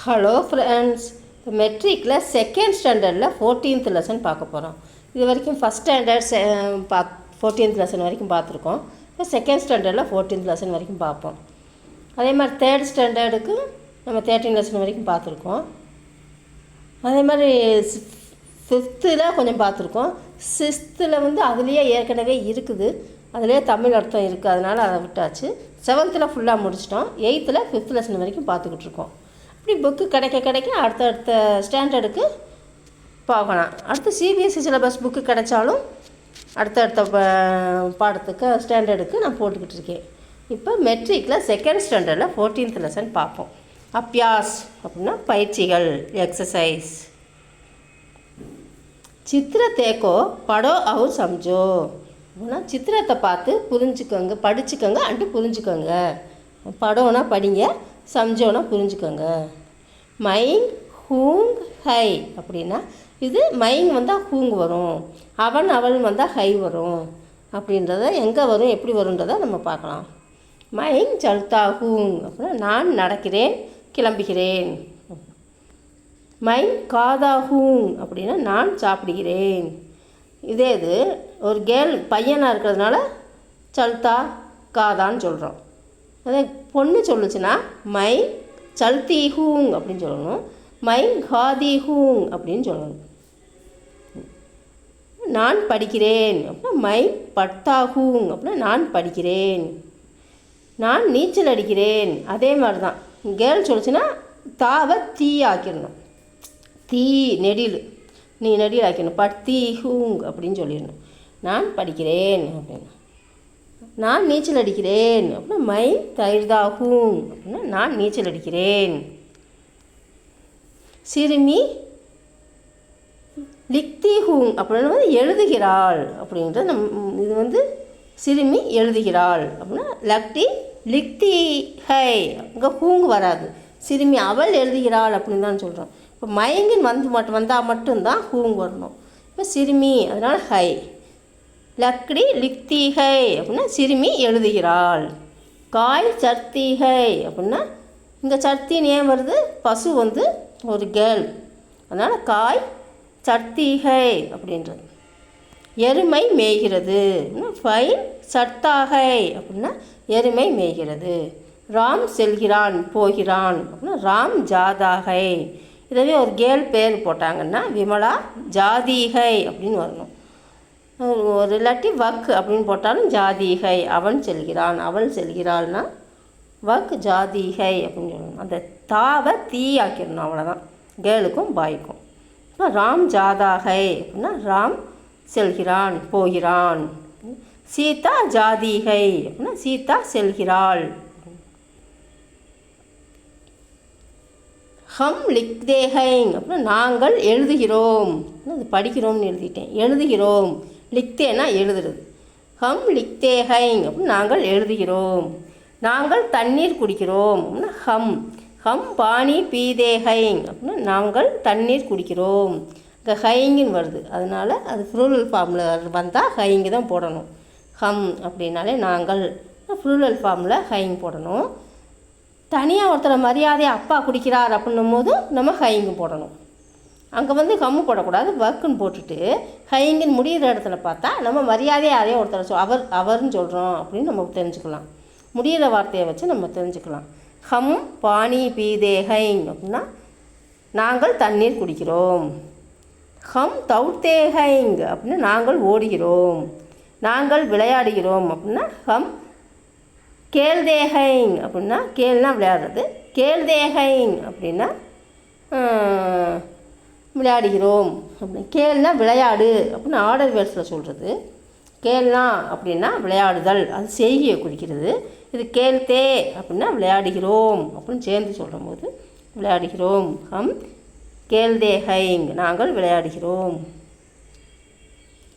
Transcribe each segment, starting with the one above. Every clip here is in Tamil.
ஹலோ ஃப்ரெண்ட்ஸ், இப்போ மெட்ரிக்கில் செகண்ட் ஸ்டாண்டர்டில் 14th லெசன் பார்க்க போகிறோம். இது வரைக்கும் ஃபஸ்ட் ஸ்டாண்டர்ட் 14th லெசன் வரைக்கும் பார்த்துருக்கோம். இப்போ செகண்ட் ஸ்டாண்டர்டில் 14th லெசன் வரைக்கும் பார்ப்போம். அதே மாதிரி தேர்ட் ஸ்டாண்டர்டுக்கு நம்ம 13 லெசன் வரைக்கும் பார்த்துருக்கோம். அதே மாதிரி ஃபிஃப்த்தில் கொஞ்சம் பார்த்துருக்கோம். சிக்ஸ்த்தில் அதுலேயே ஏற்கனவே இருக்குது, அதுலேயே தமிழ் அர்த்தம் இருக்குது, அதனால் அதை விட்டாச்சு. 7th ஃபுல்லாக முடிச்சிட்டோம். 8th 5th லெசன் வரைக்கும் பார்த்துக்கிட்டு இருக்கோம். இப்படி புக்கு கிடைக்க அடுத்தடுத்த ஸ்டாண்டர்டுக்கு பார்க்கலாம். அடுத்து சிபிஎஸ்சி சிலபஸ் புக்கு கிடைச்சாலும் அடுத்தடுத்த பாடத்துக்கு ஸ்டாண்டர்டுக்கு நான் போட்டுக்கிட்டு இருக்கேன். இப்போ மெட்ரிக்கில் செகண்ட் ஸ்டாண்டர்டில் 14th லெசன் பார்ப்போம். அப்யாஸ் அப்படின்னா பயிற்சிகள், எக்ஸசைஸ். சித்திர தேக்கோ படோ அவர் சம்ஜோ அப்படின்னா சித்திரத்தை பார்த்து புரிஞ்சுக்கோங்க, படிச்சுக்கோங்க அண்டு புரிஞ்சுக்கோங்க. படோனா படிங்க, சம்ஜோனா புரிஞ்சுக்கோங்க. மைங் ஹூங் ஹை அப்படின்னா இது மைங் வந்தால் ஹூங் வரும், அவன் அவள் வந்தால் ஹை வரும். அப்படின்றத எங்கே வரும், எப்படி வரும்ன்றதை நம்ம பார்க்கலாம். மைங் சல்தா ஹூங் அப்படின்னா நான் நடக்கிறேன், கிளம்புகிறேன். மைங் காதா ஹூங் அப்படின்னா நான் சாப்பிடுகிறேன். இதே இது ஒரு பையனாக இருக்கிறதுனால சல்தா காதான்னு சொல்கிறோம். அதே பொண்ணு சொல்லுச்சுன்னா மை சல்தி ஹூங் அப்படின்னு சொல்லணும், மை காதி ஹூங் அப்படின்னு சொல்லணும். நான் படிக்கிறேன் அப்படின்னா மை பட்டா ஹூங் அப்படின்னா நான் படிக்கிறேன். நான் நீச்சல் அடிக்கிறேன். அதே மாதிரி தான் கேர்ள் சொல்லுச்சுன்னா தாவை தீ ஆக்கிடணும், தீ நெடில், நீ நெடில் ஆக்கிடணும், பட்டி ஹூங் அப்படின்னு சொல்லிடணும். நான் படிக்கிறேன் அப்படின்னு. நான் நீச்சல் அடிக்கிறேன் அப்படின்னா மை தைர்தாகும் அப்படின்னா நான் நீச்சல் அடிக்கிறேன். சிறுமி லிக்தி ஹூங் அப்படின்னு எழுதுகிறாள் அப்படின்றது இது சிறுமி எழுதுகிறாள் அப்படின்னா லக்டி லிக்தி ஹை, அங்கே ஹூங் வராது. சிறுமி அவள் எழுதுகிறாள் அப்படின்னு தான் சொல்கிறோம். இப்போ மயங்கின் வந்தால் மட்டும்தான் ஹூங் வரணும். இப்போ சிறுமி அதனால் ஹை. லக்டி லிக்திகை அப்படின்னா சிறுமி எழுதுகிறாள். காய் சர்த்திகை அப்படின்னா இங்கே சர்த்தின்னு ஏன் வருது, பசு ஒரு கேர்ள், அதனால் காய் சர்த்திகை அப்படின்றது. எருமை மேய்கிறது ஃபைன் சர்த்தாகை அப்படின்னா எருமை மேய்கிறது. ராம் செல்கிறான் போகிறான் அப்படின்னா ராம் ஜாதாகை. இதவே ஒரு கேர்ள் பேர் போட்டாங்கன்னா விமலா ஜாதிகை அப்படின்னு வரணும். ஒரு இல்லாட்டி வக் அப்படின்னு போட்டாலும் ஜாதிகை, அவன் செல்கிறான் அவள் செல்கிறாள்னா வக் ஜாதிகை அப்படின்னு சொல்லணும். அந்த தாவை தீ ஆக்கிடணும், அவ்வளோதான் கேர்ளுக்கும் பாய்க்கும். இப்போ ராம் ஜாதாகை அப்படின்னா ராம் செல்கிறான் போகிறான். சீதா ஜாதிகை அப்படின்னா சீதா செல்கிறாள். ஹம் லிக்தேஹைங் அப்படின்னா நாங்கள் எழுதுகிறோம், அது படிக்கிறோம்னு எழுதிட்டேன், எழுதுகிறோம். லிக்தேனா எழுதுறது. ஹம் லிக்தேஹைங் அப்படின்னா நாங்கள் எழுதுகிறோம். நாங்கள் தண்ணீர் குடிக்கிறோம் அப்படின்னா ஹம் பானி பீதேஹைங் அப்படின்னா நாங்கள் தண்ணீர் குடிக்கிறோம். இங்கே ஹைங்குன்னு வருது, அதனால் அது ப்ளூரல் ஃபார்மில் வந்தால் ஹைங்கு தான் போடணும். ஹம் அப்படின்னாலே நாங்கள், ப்ளூரல் ஃபார்மில் ஹைங் போடணும். தனியாக ஒருத்தரை மரியாதையை அப்பா குடிக்கிறார் அப்படின்னும் போது நம்ம ஹைங்கு போடணும். அங்கே கம்மு போடக்கூடாது, வக்குன்னு போட்டுட்டு ஹைங்குன்னு முடிகிற இடத்துல பார்த்தா நம்ம மரியாதையை யாரையும் ஒருத்தர் அவர்னு சொல்கிறோம் அப்படின்னு நம்ம தெரிஞ்சுக்கலாம். முடிகிற வார்த்தையை வச்சு நம்ம தெரிஞ்சுக்கலாம். ஹம் பானி பீதே ஹைங் அப்படின்னா நாங்கள் தண்ணீர் குடிக்கிறோம். ஹம் தௌத்தே ஹைங் அப்படின்னா நாங்கள் ஓடுகிறோம். நாங்கள் விளையாடுகிறோம் அப்படின்னா ஹம் கேள்தேஹைங் அப்படின்னா கேள்னா விளையாடுறது, கேள்தேஹைங் அப்படின்னா விளையாடுகிறோம். அப்படின்னு கேள்னா விளையாடு அப்படின்னு ஆர்டர் வேர்ட்ஸில் சொல்கிறது. கேள்னா அப்படின்னா விளையாடுதல், அது செய்தியை குறிக்கிறது. இது கேள்தே அப்படின்னா விளையாடுகிறோம் அப்படின்னு சேர்ந்து சொல்லும் போது விளையாடுகிறோம். ஹம் கேள்தேஹைங் நாங்கள் விளையாடுகிறோம்.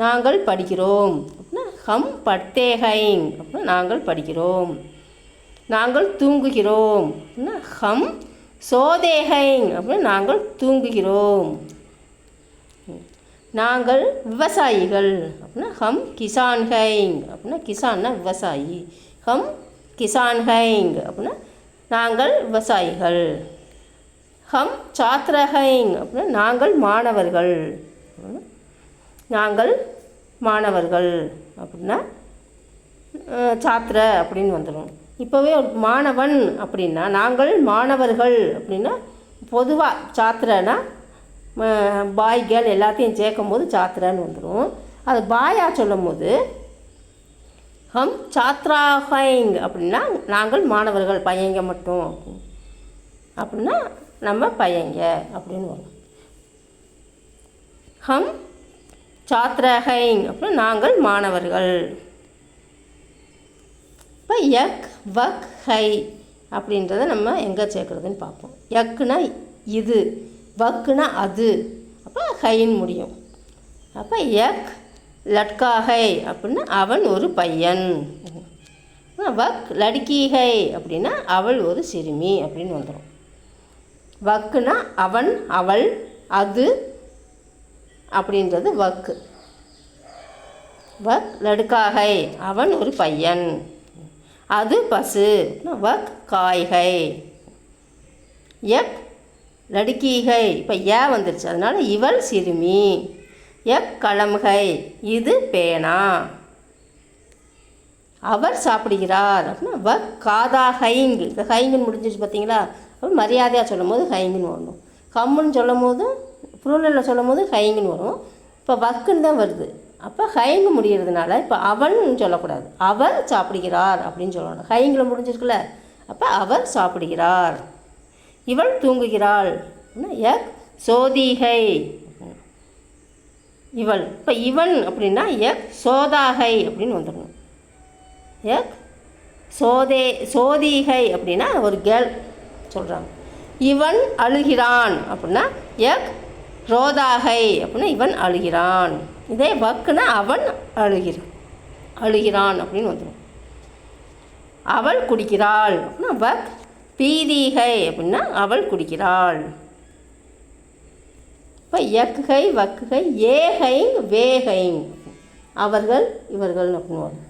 நாங்கள் படிக்கிறோம் அப்படின்னா ஹம் பட்டேஹைங் அப்படின்னா நாங்கள் படிக்கிறோம். நாங்கள் தூங்குகிறோம் அப்படின்னா ஹம் சோதேஹைங் அப்படின்னா நாங்கள் தூங்குகிறோம். நாங்கள் விவசாயிகள் அப்படின்னா ஹம் கிசான்ஹைங் அப்படின்னா கிசான்னா விவசாயி. ஹம் கிசான்ஹைங் அப்படின்னா நாங்கள் விவசாயிகள். ஹம் சாத்ரஹைங் அப்படின்னா நாங்கள் மாணவர்கள். நாங்கள் மாணவர்கள் அப்படின்னா சாத்திர அப்படின்னு வந்துடும். இப்போவே மாணவன் அப்படின்னா நாங்கள் மாணவர்கள் அப்படின்னா பொதுவாக சாத்திரனா பாய் கேர்ள் எல்லாத்தையும் சேர்க்கும் போது சாத்திரன்னு வந்துடும். அது பாயாக சொல்லும் போது ஹம் சாத்ராஹைங் அப்படின்னா நாங்கள் மாணவர்கள் பையங்க மட்டும் அப்படின்னா நம்ம பையங்க அப்படின்னு வரும். ஹம் சாத்ரஹைங் அப்படின்னா நாங்கள் மாணவர்கள். இப்போ யக் வக் ஹை அப்படின்றத நம்ம எங்கே சேர்க்குறதுன்னு பார்ப்போம். யக்குனா இது, வக்குனா அது, அப்போ ஹைன்னு முடியும். அப்போ யக் லட்கா ஹை அப்படின்னா அவன் ஒரு பையன். வக் லடுக்கி ஹை அப்படின்னா அவள் ஒரு சிறுமி அப்படின்னு வந்துடும். வக்குனா அவன் அவள் அது அப்படின்றது வக்கு. வக் லடுக்கா ஹை அவன் ஒரு பையன், அது பசு. வக் காய்கை. யக் லடுக்கீகை இப்போ ஏ வந்துருச்சு, அதனால் இவள் சிறுமி. யக் கலம்கை இது பேனா. அவர் சாப்பிடுகிறார் அப்படின்னா வக் காதா ஹைங். இப்போ ஹைங்குன்னு முடிஞ்சிச்சு பார்த்தீங்களா. அப்போ மரியாதையாக சொல்லும் போது ஹைங்குன்னு வரணும். கம்முன்னு சொல்லும் போதும் ப்ளூரலில் சொல்லும் போது ஹைங்குன்னு வரும். இப்போ வக்குன்னு தான் வருது. அப்போ ஹைங்கு முடிகிறதுனால இப்போ அவன் சொல்லக்கூடாது, அவர் சாப்பிடுகிறார் அப்படின்னு சொல்லணும். ஹைங்கில் முடிஞ்சிருக்குல்ல, அப்போ அவர் சாப்பிடுகிறார். இவள் தூங்குகிறாள். யக் சோதிகை இவள். இப்போ இவன் அப்படின்னா யக் சோதாகை அப்படின்னு வந்துடணும். யக் சோதிகை அப்படின்னா ஒரு கேர்ள் சொல்கிறாங்க. இவன் அழுகிறான் அப்படின்னா யக் ரோதாகை அப்படின்னா இவன் அழுகிறான். இதே வக்குனா அவன் அழுகிறான் அப்படின்னு வந்துடும். அவள் குடிக்கிறாள் அப்படின்னா வக் பீதிகை அப்படின்னா அவள் குடிக்கிறாள். இப்போ யக்குகை வக்குகை ஏகைங் வேகைங் அவர்கள் இவர்கள் அப்படின்னு வரும்.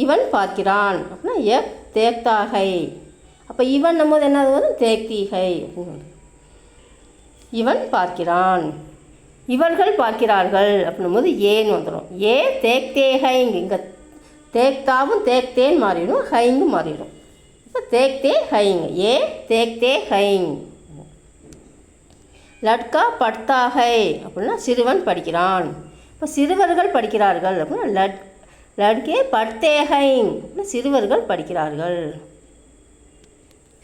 இவன் பார்க்கிறான் அப்படின்னா யக் தேக்தாகை. அப்போ இவன் நம்ம என்னது வரும் தேக்தீகை அப்படின்னு வரும். இவன் பார்க்கிறான், இவர்கள் பார்க்கிறார்கள் அப்படின்னும் போது ஏன்னு வந்துடும். ஏ தேக்தே ஹைங். இங்கே தேக்தாவும் தேக்தேன்னு மாறிடும், ஹைங்கும் மாறிடும். இப்போ தேக்தே ஹைங் ஏ தேக்தே ஹைங். லட்கா பட்தா ஹை அப்படின்னா சிறுவன் படிக்கிறான். இப்போ சிறுவர்கள் படிக்கிறார்கள் அப்படின்னா லட்கே பட்தே ஹைங் அப்படின்னா சிறுவர்கள் படிக்கிறார்கள்.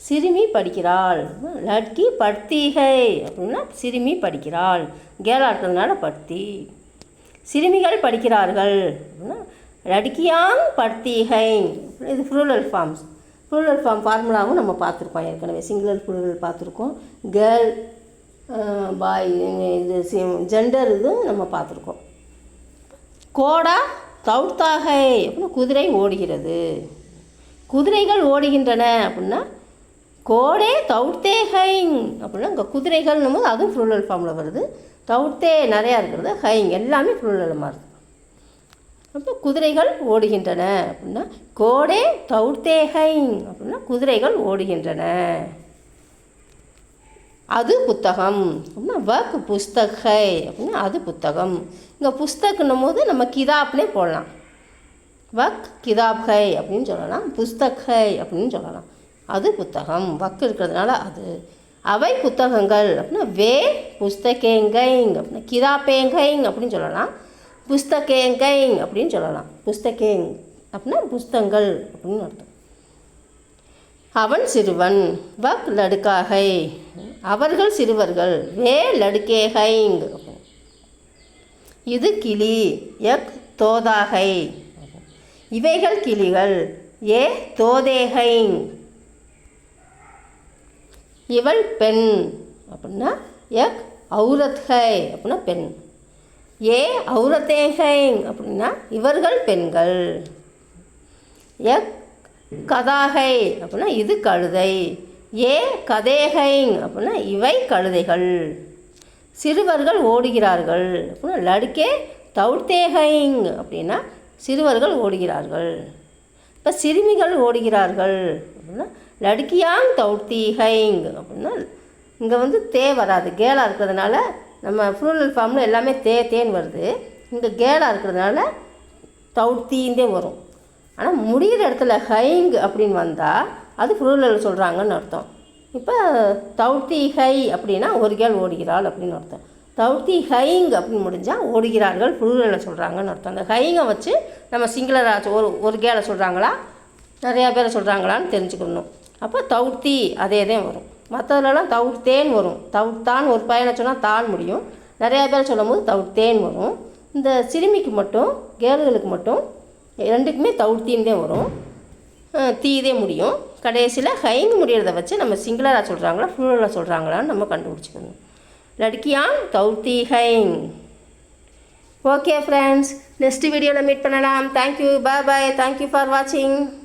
சிறுமி படிக்கிறாள். லட்கி படுத்திகை அப்படின்னா சிறுமி படிக்கிறாள். கேரளா இருக்கிறதுனால படுத்தி. சிறுமிகள் படிக்கிறார்கள் அப்படின்னா லட்கியாங் படுத்திகை. இது ப்ளூரல் ஃபார்ம்ஸ். ப்ளூரல் ஃபார்ம் ஃபார்முலாவும் நம்ம பார்த்துருக்கோம் ஏற்கனவே. சிங்குலர் ப்ளூரல் பார்த்துருக்கோம். கேர்ள் பாய் இது ஜெண்டர் இதுவும் நம்ம பார்த்துருக்கோம். கோடா தௌத்தாகை அப்படின்னா குதிரை ஓடுகிறது. குதிரைகள் ஓடுகின்றன அப்படின்னா கோடே தௌத்தே ஹைங் அப்படின்னா இங்கே குதிரைகள்னும் போது அதுவும் ப்ளூரல் ஃபார்மில் வருது. தௌத்தே நிறையா இருக்கிறது, ஹைங் எல்லாமே ப்ளூரல் மாறுது. அப்போ குதிரைகள் ஓடுகின்றன அப்படின்னா கோடே தௌத்தே ஹைங் அப்படின்னா குதிரைகள் ஓடுகின்றன. அது புத்தகம் அப்படின்னா வக் புஸ்தகை அப்படின்னா அது புத்தகம். இங்கே புஸ்தகன்னும் போது நம்ம கிதாப்னே போடலாம். வக் கிதாப்கை அப்படின்னு சொல்லலாம், புஸ்தகை அப்படின்னு சொல்லலாம். அது புத்தகம், வக்கு இருக்கிறதுனால அது. அவை புத்தகங்கள் அப்படின்னா வே புஸ்தகேங்கைங் அப்படின்னா கிதாப்பேங்கைங் அப்படின்னு சொல்லலாம். புஸ்தகேங்கைங் அப்படின்னு சொல்லலாம். புஸ்தகேங் அப்படின்னா புஸ்தகங்கள் அப்படின்னு அர்த்தம். அவன் சிறுவன். வக் லடுக்காகை அவர்கள் சிறுவர்கள். வே லடுக்கேகைங். இது கிளி. யக் தோதாகை இவைகள் கிளிகள். ஏ தோதேகைங். இவள் பெண் அப்படின்னா யக் ஔரத்கை அப்படின்னா பெண். ஏ ஔரத்தேகைங் அப்படின்னா இவர்கள் பெண்கள். யக் கதாகை அப்படின்னா இது கழுதை. ஏ கதேகைங் அப்படின்னா இவை கழுதைகள். சிறுவர்கள் ஓடுகிறார்கள் அப்படின்னா லடுக்கே தௌர்த்தேகைங் அப்படின்னா சிறுவர்கள் ஓடுகிறார்கள். இப்போ சிறுமிகள் ஓடுகிறார்கள் அப்படின்னா லடுக்கியாங் தௌர்த்தீகைங் அப்படின்னா இங்கே வந்து தே வராது, கேலாக இருக்கிறதுனால நம்ம ப்ளூரல் ஃபார்மில் எல்லாமே தேன்னு வருது. இங்கே கேலாக இருக்கிறதுனால தௌத்தீந்தே வரும். ஆனால் முடிகிற இடத்துல ஹைங் அப்படின்னு வந்தால் அது ப்ளூரல் சொல்கிறாங்கன்னு அர்த்தம். இப்போ தௌத்தி ஹை அப்படின்னா ஒரு கேள் ஓடுகிறாள் அப்படின்னு அர்த்தம். தௌத்தி ஹைங் அப்படின்னு முடிஞ்சால் ஓடுகிறார்கள் ப்ளூரலில் சொல்கிறாங்கன்னு அர்த்தம். அந்த ஹைங்கை வச்சு நம்ம சிங்குலராக ஒரு கேளை சொல்கிறாங்களா நிறையா பேரை சொல்கிறாங்களான்னு தெரிஞ்சுக்கணும். அப்போ தௌத்தி அதே தான் வரும். மற்றதுலலாம் தௌத்தேன்னு வரும். தௌத்தான் ஒரு பையனை சொன்னால் தான் முடியும். நிறையா பேரை சொல்லும் போது தௌத்தேன்னு வரும். இந்த சிறுமிக்கு மட்டும் கேர்ளுகளுக்கு மட்டும் ரெண்டுக்குமே தௌத்தீன் தான் வரும், தீதே முடியும். கடைசியில் ஹைங் முடிகிறத வச்சு நம்ம சிங்குலராக சொல்கிறாங்களா ப்ளூரலாக சொல்கிறாங்களான்னு நம்ம கண்டுபிடிச்சிக்கணும். லட்கியான் தௌத்தி ஹைங். ஓகே ஃப்ரெண்ட்ஸ், நெக்ஸ்ட் வீடியோவில் மீட் பண்ணலாம். Thank you, bye bye, thank you for வாட்சிங்.